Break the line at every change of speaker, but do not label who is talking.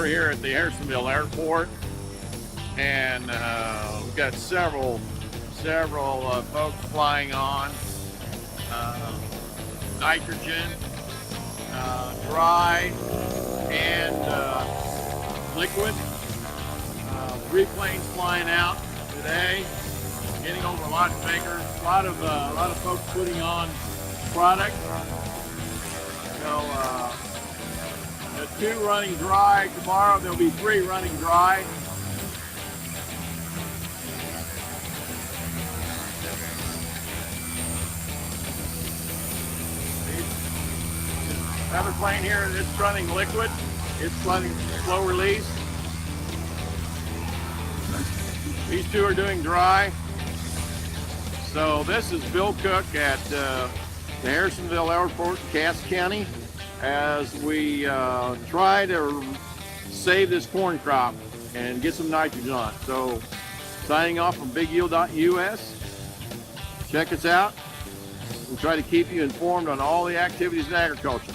We're here at the Harrisonville airport, and we've got several folks flying on. Nitrogen, dry, and liquid. 3 planes flying out today, getting over a lot of tankers. A lot of folks putting on product. So the 2 running dry tomorrow. There'll be 3 running dry. Another plane here, it's running liquid. It's running slow release. These 2 are doing dry. So this is Bill Cook at the Harrisonville Airport in Cass County as we try to save this corn crop and get some nitrogen on it. So signing off from bigyield.us. Check us out. We'll try to keep you informed on all the activities in agriculture.